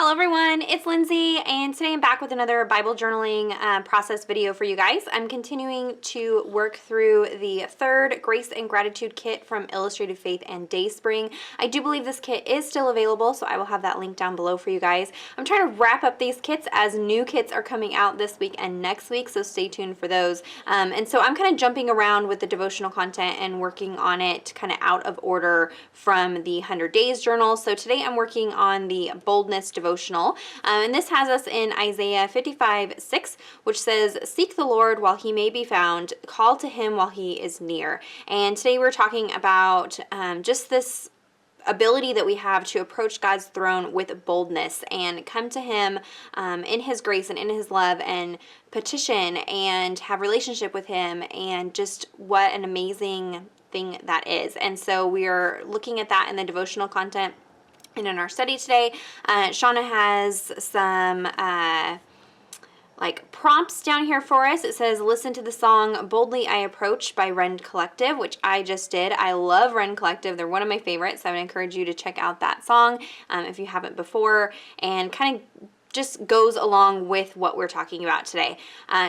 Hello everyone, it's Lindsay, and today I'm back with another Bible journaling process video for you guys. I'm continuing to work through the third Grace and Gratitude kit from Illustrated Faith and DaySpring. I do believe this kit is still available, so I will have that link down below for you guys. I'm trying to wrap up these kits as new kits are coming out this week and next week, so stay tuned for those. And so I'm kind of jumping around with the devotional content and working on it kind of out of order from the 100 Days journal. So today I'm working on the Boldness devotional. And this has us in Isaiah 55:6, which says, "Seek the Lord while he may be found, call to him while he is near." And today we're talking about just this ability that we have to approach God's throne with boldness and come to him in his grace and in his love and petition and have relationship with him, and just what an amazing thing that is. And so we are looking at that in the devotional content. And in our study today, Shauna has some prompts down here for us. It says, listen to the song Boldly I Approach by Rend Collective, which I just did. I love Rend Collective. They're one of my favorites. So I would encourage you to check out that song if you haven't before, and kind of just goes along with what we're talking about today.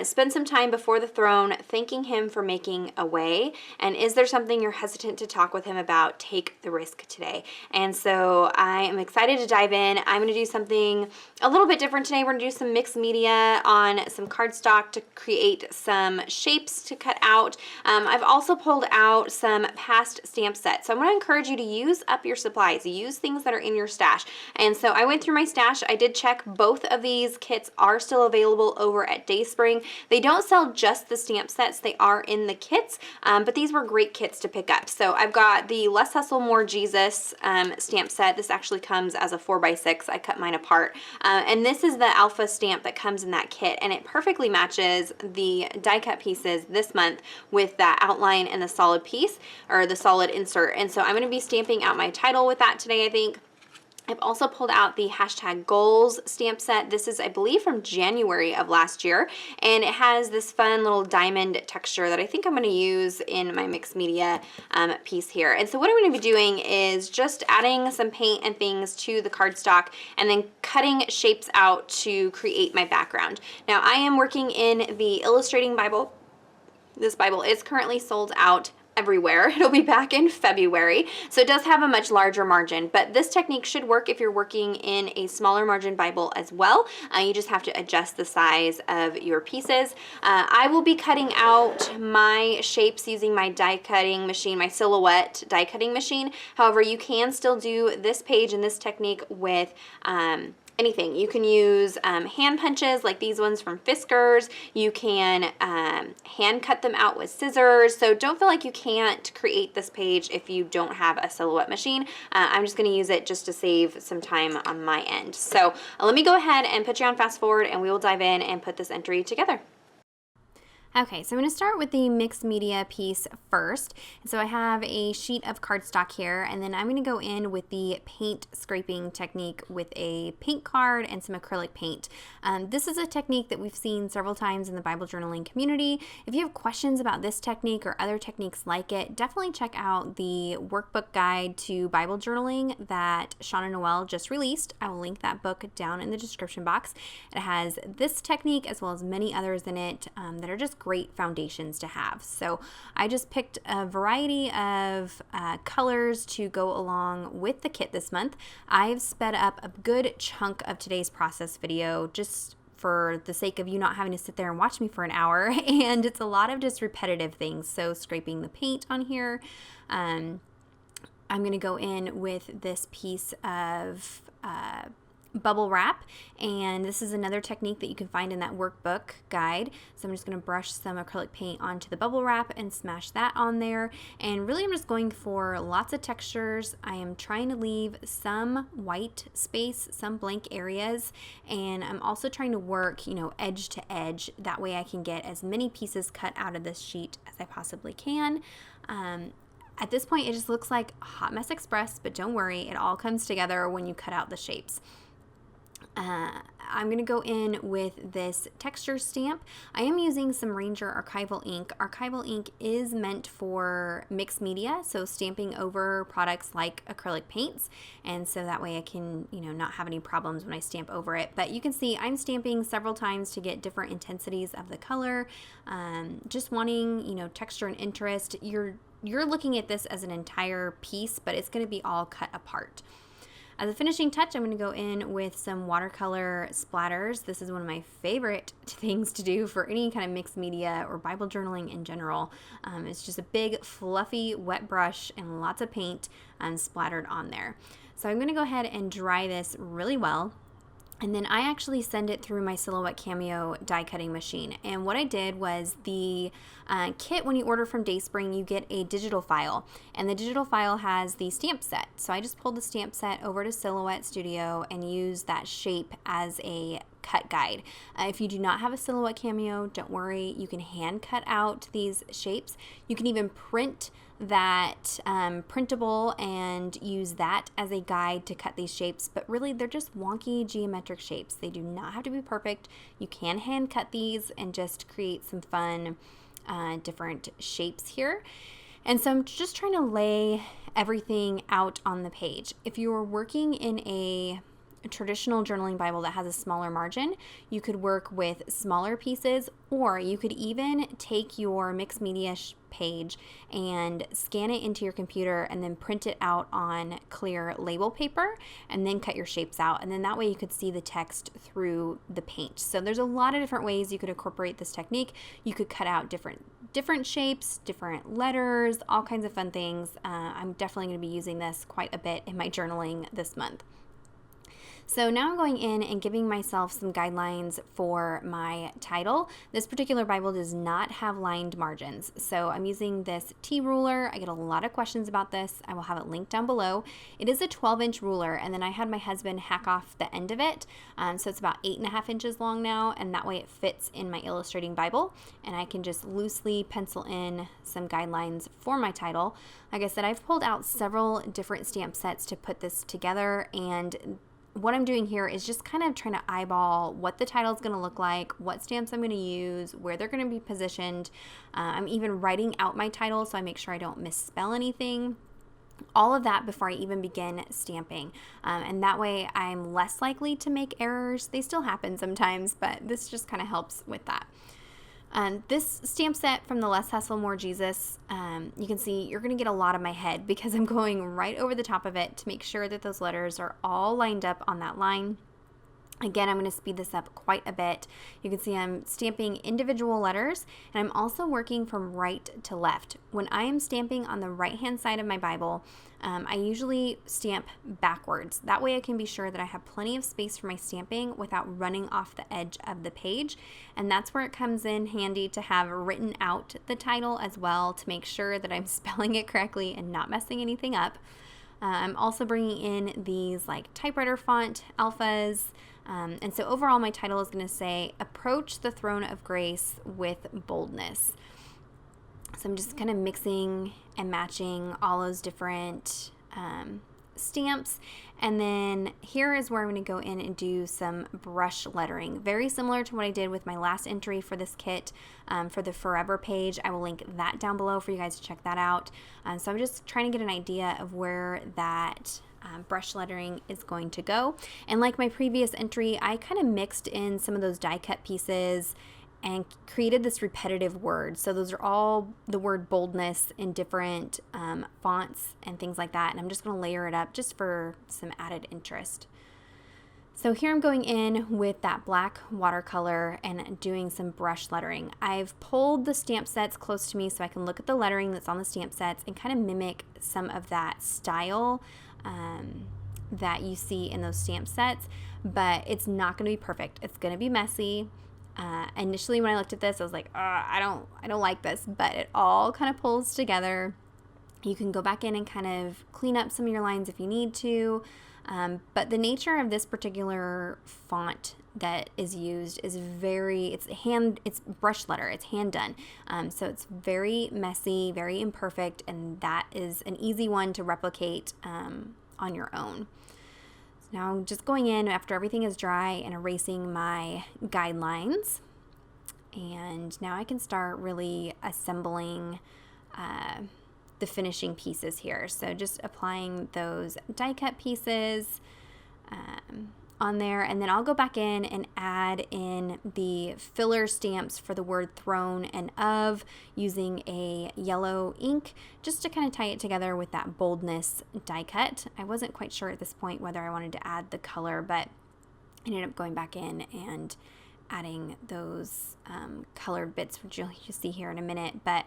Spend some time before the throne thanking him for making a way. And is there something you're hesitant to talk with him about? Take the risk today. And so I am excited to dive in. I'm going to do something a little bit different today. We're going to do some mixed media on some cardstock to create some shapes to cut out. I've also pulled out some past stamp sets. So I'm going to encourage you to use up your supplies. Use things that are in your stash. And so I went through my stash. I did check both of these kits are still available over at DaySpring. They don't sell just the stamp sets. They are in the kits, but these were great kits to pick up. So I've got the Less Hustle, More Jesus stamp set. This actually comes as a 4x6. I cut mine apart. And this is the alpha stamp that comes in that kit, and it perfectly matches the die cut pieces this month with that outline and the solid piece, or the solid insert. And so I'm going to be stamping out my title with that today, I think. I've also pulled out the #goals stamp set. This is, I believe, from January of last year, and it has this fun little diamond texture that I think I'm going to use in my mixed media piece here. And so what I'm going to be doing is just adding some paint and things to the cardstock and then cutting shapes out to create my background. Now, I am working in the Illustrating Bible. This Bible is currently sold out everywhere. It'll be back in February. So it does have a much larger margin, but this technique should work if you're working in a smaller margin Bible as well. You just have to adjust the size of your pieces. I will be cutting out my shapes using my die cutting machine, my Silhouette die cutting machine. However, you can still do this page and this technique with anything. You can use hand punches like these ones from Fiskars. You can hand cut them out with scissors. So don't feel like you can't create this page if you don't have a Silhouette machine. I'm just going to use it just to save some time on my end. So let me go ahead and put you on fast forward, and we will dive in and put this entry together. Okay, so I'm going to start with the mixed media piece first. So I have a sheet of cardstock here, and then I'm going to go in with the paint scraping technique with a paint card and some acrylic paint. This is a technique that we've seen several times in the Bible journaling community. If you have questions about this technique or other techniques like it, definitely check out the workbook guide to Bible journaling that Shauna Noel just released. I will link that book down in the description box. It has this technique as well as many others in it that are just great foundations to have. So I just picked a variety of colors to go along with the kit this month. I've sped up a good chunk of today's process video just for the sake of you not having to sit there and watch me for an hour, and it's a lot of just repetitive things. So scraping the paint on here. I'm going to go in with this piece of bubble wrap, and this is another technique that you can find in that workbook guide. So I'm just going to brush some acrylic paint onto the bubble wrap and smash that on there, and really I'm just going for lots of textures. I am trying to leave some white space, some blank areas, and I'm also trying to work, edge to edge. That way I can get as many pieces cut out of this sheet as I possibly can. At this point, it just looks like Hot Mess Express, but don't worry, it all comes together when you cut out the shapes. I'm going to go in with this texture stamp. I am using some Ranger archival ink. Archival ink is meant for mixed media, so stamping over products like acrylic paints, and so that way I can, not have any problems when I stamp over it. But you can see I'm stamping several times to get different intensities of the color, just wanting, texture and interest. You're looking at this as an entire piece, but it's going to be all cut apart. As a finishing touch, I'm going to go in with some watercolor splatters. This is one of my favorite things to do for any kind of mixed media or Bible journaling in general. It's just a big, fluffy, wet brush and lots of paint splattered on there. So I'm going to go ahead and dry this really well. And then I actually send it through my Silhouette Cameo die cutting machine. And what I did was the kit, when you order from DaySpring, you get a digital file. And the digital file has the stamp set. So I just pulled the stamp set over to Silhouette Studio and used that shape as a cut guide. If you do not have a Silhouette Cameo, don't worry. You can hand cut out these shapes. You can even print that printable and use that as a guide to cut these shapes, but really they're just wonky geometric shapes. They do not have to be perfect. You can hand cut these and just create some fun different shapes here. And so I'm just trying to lay everything out on the page. If you are working in a traditional journaling Bible that has a smaller margin, you could work with smaller pieces, or you could even take your mixed media page and scan it into your computer and then print it out on clear label paper and then cut your shapes out, and then that way you could see the text through the paint. So there's a lot of different ways you could incorporate this technique. You could cut out different shapes, different letters, all kinds of fun things. I'm definitely going to be using this quite a bit in my journaling this month. So now I'm going in and giving myself some guidelines for my title. This particular Bible does not have lined margins, so I'm using this T ruler. I get a lot of questions about this. I will have it linked down below. It is a 12-inch ruler, and then I had my husband hack off the end of it, so it's about 8.5 inches long now, and that way it fits in my illustrating Bible, and I can just loosely pencil in some guidelines for my title. Like I said, I've pulled out several different stamp sets to put this together, and what I'm doing here is just kind of trying to eyeball what the title is going to look like, what stamps I'm going to use, where they're going to be positioned. I'm even writing out my title so I make sure I don't misspell anything. All of that before I even begin stamping. And that way I'm less likely to make errors. They still happen sometimes, but this just kind of helps with that. This stamp set from the Less Hustle, More Jesus, you can see you're going to get a lot of my head because I'm going right over the top of it to make sure that those letters are all lined up on that line. Again, I'm going to speed this up quite a bit. You can see I'm stamping individual letters, and I'm also working from right to left. When I am stamping on the right-hand side of my Bible, I usually stamp backwards. That way I can be sure that I have plenty of space for my stamping without running off the edge of the page. And that's where it comes in handy to have written out the title as well to make sure that I'm spelling it correctly and not messing anything up. I'm also bringing in these like typewriter font alphas. And so overall my title is going to say, Approach the Throne of Grace with Boldness. So I'm just kind of mixing and matching all those different stamps. And then here is where I'm going to go in and do some brush lettering. Very similar to what I did with my last entry for this kit for the Forever page. I will link that down below for you guys to check that out. So I'm just trying to get an idea of where that brush lettering is going to go. And like my previous entry, I kind of mixed in some of those die cut pieces and created this repetitive word. So those are all the word boldness in different fonts and things like that. And I'm just going to layer it up just for some added interest. So here I'm going in with that black watercolor and doing some brush lettering. I've pulled the stamp sets close to me so I can look at the lettering that's on the stamp sets and kind of mimic some of that style that you see in those stamp sets, but it's not going to be perfect. It's going to be messy. Initially when I looked at this, I was like, I don't like this, but it all kind of pulls together. You can go back in and kind of clean up some of your lines if you need to. But the nature of this particular font that is used is it's brush letter, it's hand done. So it's very messy, very imperfect, and that is an easy one to replicate on your own. Now just going in after everything is dry and erasing my guidelines. And now I can start really assembling the finishing pieces here. So just applying those die cut pieces on there, and then I'll go back in and add in the filler stamps for the word throne and of, using a yellow ink just to kind of tie it together with that boldness die cut. I wasn't quite sure at this point whether I wanted to add the color, but I ended up going back in and adding those colored bits, which you'll see here in a minute. But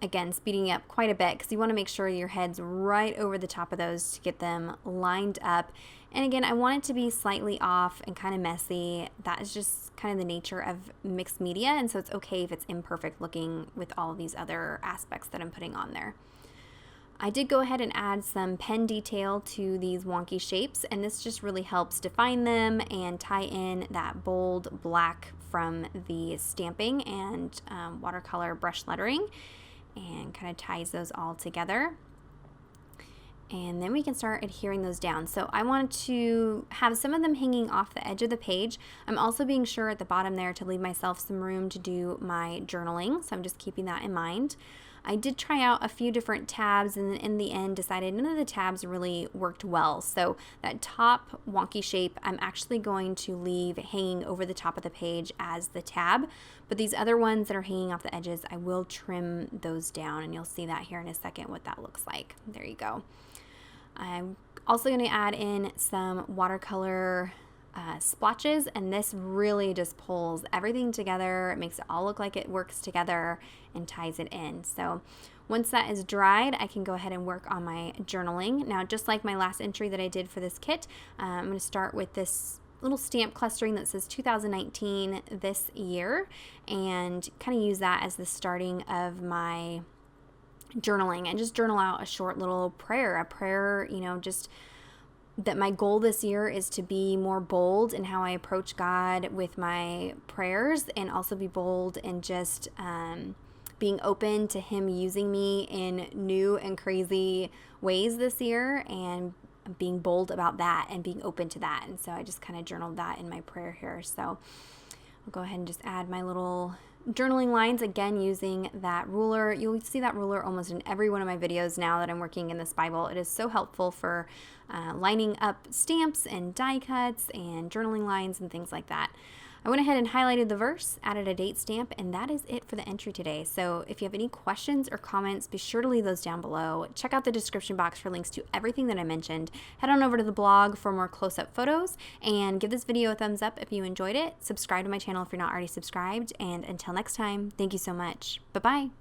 again, speeding up quite a bit because you want to make sure your head's right over the top of those to get them lined up. And again, I want it to be slightly off and kind of messy. That is just kind of the nature of mixed media, and so it's okay if it's imperfect looking with all of these other aspects that I'm putting on there. I did go ahead and add some pen detail to these wonky shapes, and this just really helps define them and tie in that bold black from the stamping and watercolor brush lettering, and kind of ties those all together. And then we can start adhering those down. So I want to have some of them hanging off the edge of the page. I'm also being sure at the bottom there to leave myself some room to do my journaling, so I'm just keeping that in mind. I did try out a few different tabs, and in the end decided none of the tabs really worked well. So that top wonky shape I'm actually going to leave hanging over the top of the page as the tab, but these other ones that are hanging off the edges, I will trim those down, and you'll see that here in a second what that looks like. There you go. I'm also going to add in some watercolor splotches, and this really just pulls everything together. It makes it all look like it works together and ties it in. So once that is dried, I can go ahead and work on my journaling. Now, just like my last entry that I did for this kit, I'm going to start with this little stamp clustering that says 2019 this year, and kind of use that as the starting of my journaling, and just journal out a short little prayer, you know, just that my goal this year is to be more bold in how I approach God with my prayers, and also be bold in just being open to Him using me in new and crazy ways this year, and being bold about that and being open to that. And so I just kind of journaled that in my prayer here. So I'll go ahead and just add my little journaling lines, again using that ruler. You'll see that ruler almost in every one of my videos now that I'm working in this Bible. It is so helpful for lining up stamps and die cuts and journaling lines and things like that. I went ahead and highlighted the verse, added a date stamp, and that is it for the entry today. So if you have any questions or comments, be sure to leave those down below. Check out the description box for links to everything that I mentioned. Head on over to the blog for more close-up photos, and give this video a thumbs up if you enjoyed it. Subscribe to my channel if you're not already subscribed, and until next time, thank you so much. Bye-bye.